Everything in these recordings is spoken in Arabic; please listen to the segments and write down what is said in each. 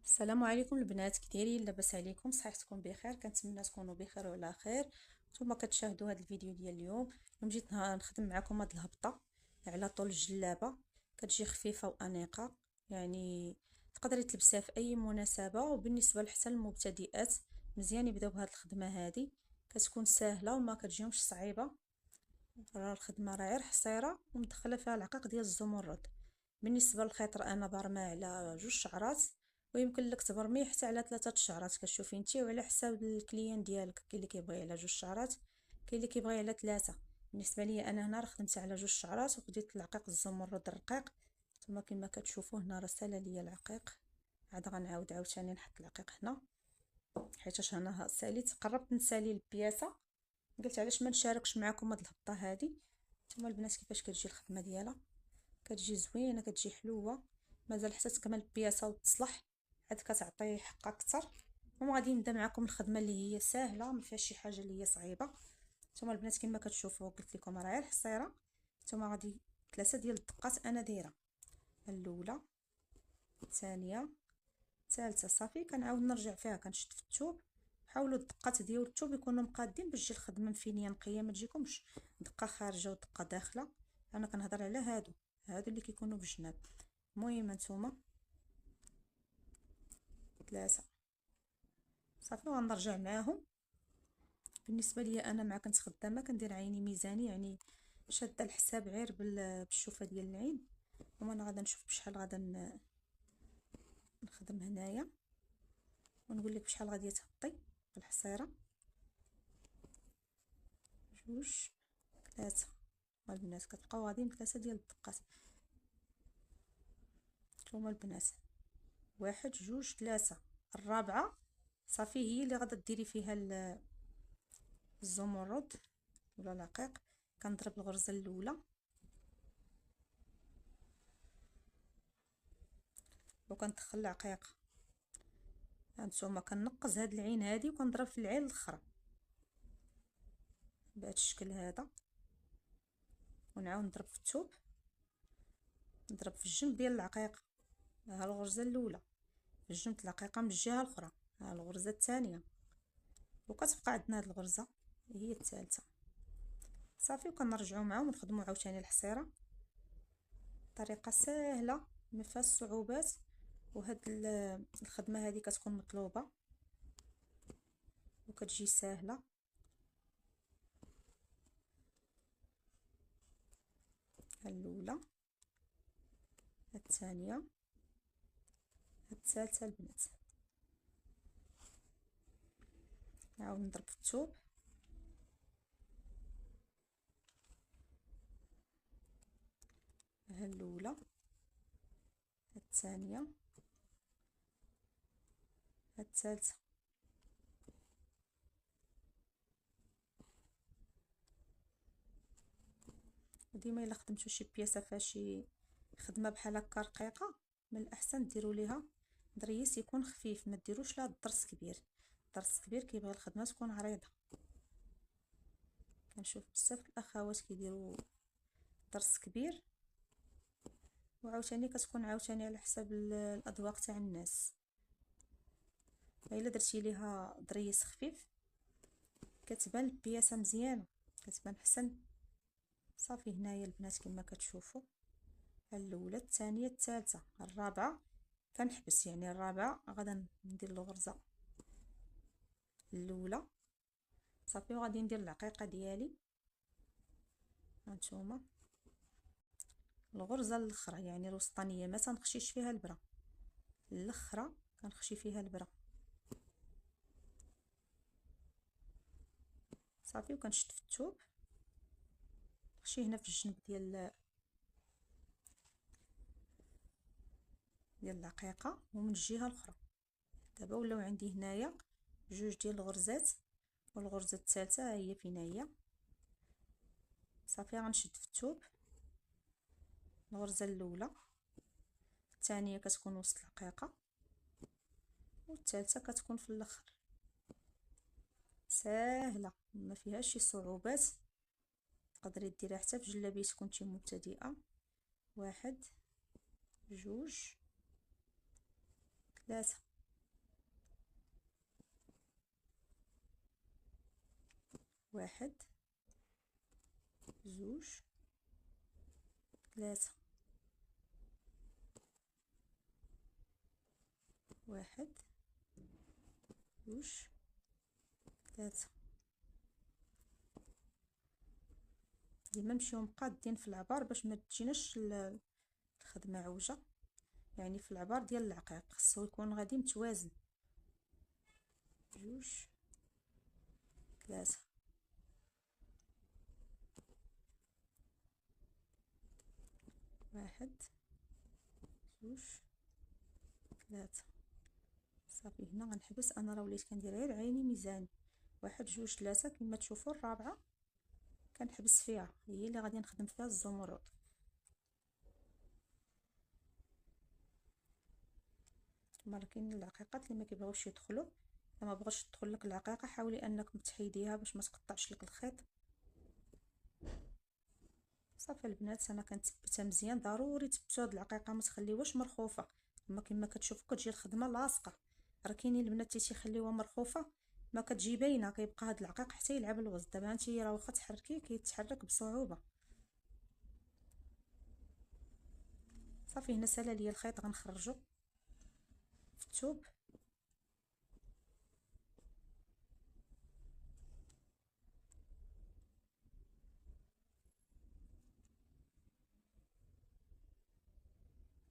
السلام عليكم البنات، كي دايرين؟ لاباس عليكم؟ صحتكم بخير؟ كنتمنى تكونوا بخير وعلى خير. نتوما كتشاهدوا هذا الفيديو ديال اليوم. جيت نخدم معكم هاد الهبطه على طول الجلابه. كتجي خفيفه وانيقه، يعني تقدري تلبسيها في اي مناسبه. وبالنسبه حتى للمبتدئات مزيان يبداو بهاد الخدمه هذه، كتكون سهله وما كتجيهمش صعيبه. راه الخدمه راه غير حصيره ومدخله فيها العقيق ديال الزمرد. بالنسبه للخيط راه انا برماه على 2 شعرات، ويمكن لك تبرميه حتى على 3 شعرات، كتشوفي انتي وعلى حساب الكليان ديالك. كاين اللي كيبغي على 2 شعرات، كاين اللي كيبغي على 3. بالنسبه لي انا هنا راه خدمت على 2 شعرات وخديت العقيق الزمرد الرقيق. نتوما كما كتشوفوا هنا راه سالا ليا العقيق. عاد غنعاود عاوتاني نحط العقيق هنا، حيتاش انا ساليت قربت نسالي البياسه. قلت علاش ما نشاركش معكم هاد الهبطه هادي. نتوما البنات كيفاش كتجي الخدمه ديالها، كتجي زوينه، كتجي حلوه، مازال حتى تكمل البياسه وتصلح، عاد كتعطي حق اكثر. وغادي نبدا معكم الخدمه اللي هي سهله، ما فيهاش شي حاجه اللي هي صعيبه. نتوما البنات كما كتشوفوا قلت لكم راه غير حصيره. نتوما غادي 3 ديال الدقات انا دايره، الاولى، الثانيه، الثالثه. صافي كنعاود نرجع فيها، كنشد في الثوب. حاولوا الدقات ديال الثوب يكونوا مقادين باش تجي الخدمه مفينيه نقيه، ما تجيكمش دقه خارجه ودقه داخله. انا كنهضر على هادو اللي كيكونوا بالجناب. المهم نتوما 3. صافي وغنرجع معاهم. بالنسبه لي انا مع كنت خدامه كندير عيني ميزاني، يعني شاده الحساب غير بالشوفه ديال العين. وما انا غادا نشوف بشحال غادا نخدم هنايا، ونقول لك بشحال غادي تهبطي بالحصيره. 2، 3. البنات كتبقاو غاديين 3 ديال الدقات. نتوما البنات 1، 2، 3. الرابعه صافي هي اللي غادا ديري فيها الزمرد ولا العقيق. كنضرب الغرزه الاولى وكندخل العقيق. هانتوما كنقز هاد العين هادي وكنضرب في العين الاخرى بهذا الشكل هذا، ونعاود نضرب في الثوب، نضرب في الجنب ديال العقيق. ها الغرزه الاولى في الجنب العقيقه من الجهه الاخرى، ها الغرزه الثانيه، وكتبقى عندنا هاد الغرزه هي الثالثه. صافي وكنرجعوا معاهم ونخدموا عاوتاني الحصيره. طريقه سهله ما فيهاش صعوبات، وهاد الخدمه هذه كتكون مطلوبه وكتجي سهله. الاولى، الثانيه، الثالثه. البنات نعاود نضرب في الثوب، ها الاولى، الثانيه، الثالثه. وديما الا خدمتو شي بياسه فيها شي خدمه بحال هكا رقيقه، من الاحسن ديروا ليها ضريس يكون خفيف، ما ديروش لها الضرس كبير. الضرس كبير كيبغي الخدمه تكون عريضه. كنشوف بزاف الاخوات كيديروا ضرس كبير، وعاوتاني كتكون عاوتاني على حساب الاذواق تاع الناس. الا درتي ليها ضريس خفيف كتبان البياسه مزيانه، كتبان حسن. صافي هنايا البنات كما كتشوفوا الاولى، الثانيه، الثالثه، الرابعه كنحبس. يعني الرابعه غادا ندير الغرزه الاولى صافي، وغادي ندير العقيقه ديالي. هانتوما الغرزه الاخرى يعني الوسطانيه ما تنخشيش فيها البره، الاخرى كنخشي فيها البره. صافي وكنشد في الثوب، نخشي هنا في الجنب ديال العقيقه ومن الجهه الاخرى. دابا ولاو عندي هنايا 2 ديال الغرزات، والغرزه الثالثه هي فين هي. صافي غنشد في الثوب، الغرزه الاولى، الثانيه كتكون وسط العقيقه، والثالثه كتكون في الاخر. ساهله ما فيهاش شي صعوبات، تقدري ديريها حتى في جلابيت كنتي مبتدئه. 1، 2، 3. 1 2 3 1 2 3. ديما نمشيو مقادين في العبار باش ما تجيناش الخدمه عوجه، يعني في العبار ديال العقيق خصو يكون غادي متوازن. 2 3 1 2 3. صافي هنا غنحبس، انا راه وليت كندير غير عيني ميزاني. 1 2 3 كما تشوفوا. الرابعه كنحبس فيها، هي اللي غادي نخدم فيها الزمرد. راه كاين العقيقات اللي ما كيبغيوش يدخلوا، لما بغاش تدخل لك العقيقه حاولي انك تحيديها باش ما تقطعش لك الخيط. صافي البنات انا كنثبتها مزيان، ضروري تثبتوا هاد العقيقه ما تخليوهاش مرخوفه، كما كتشوفوا كتجي الخدمه لاصقه. راه كاينين البنات اللي تيخليوها مرخوفه ما كتجي باينه، كيبقى هاد العقيق حتى يلعب الوز. دابا انتي راه واخا تحركيه كيتحرك بصعوبه. صافي هنا سالا ليا الخيط، غنخرجو في الثوب.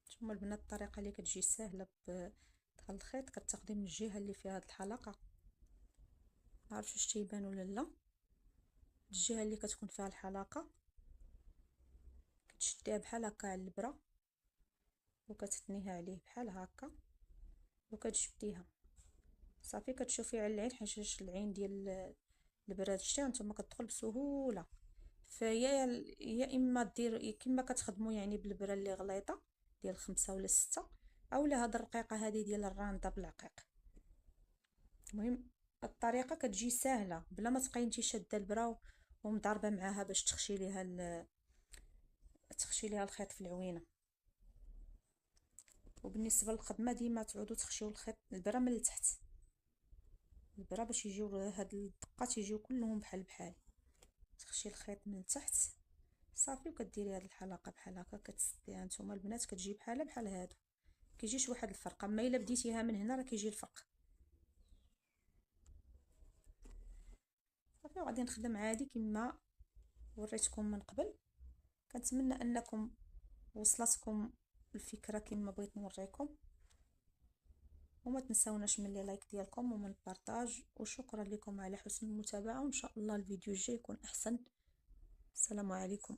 نتوما البنات الطريقه اللي كتجي ساهله بدخل الخيط، كتاخدي من الجهه اللي فيها هاد الحلقه، عارفش واش تيبان ولا لا، الجهه اللي كتكون فيها الحلقه كتشديها بحال هكا على البره وكتثنيها عليه بحال هكا وكتجبديها. صافي كتشوفي على العين، حيت العين ديال البراد شتيها نتوما كتدخل بسهوله. فيا يا اما دير كما كتخدموا يعني بالبره اللي غليظه ديال 5 ولا 6، اولا هاد الرقيقه هذه ديال الرانده بالعقيق. المهم الطريقه كتجي سهله بلا ما تبقاي نتي شاده البره ومضاربه معاها باش تخشي ليها الخيط في العوينه. وبالنسبه للخدمه ديما تعودوا تخشيو الخيط البره من التحت، البره باش يجيو هاد الدقات يجيو كلهم بحال بحال. تخشي الخيط من التحت صافي، وكديري هاد الحلقه بحال هكا كتسديها. نتوما البنات كتجي بحال هادو، كيجيش واحد الفرق، اما الا بديتيها من هنا راه كيجي الفرق. صافي وغادي نخدم عادي كما وريتكم من قبل. كنتمنى انكم وصلتكم الفكره كما بغيت نوريكم، وما تنساوناش من لي لايك ديالكم ومن البارطاج، وشكرا لكم على حسن المتابعه، وان شاء الله الفيديو الجاي يكون احسن. السلام عليكم.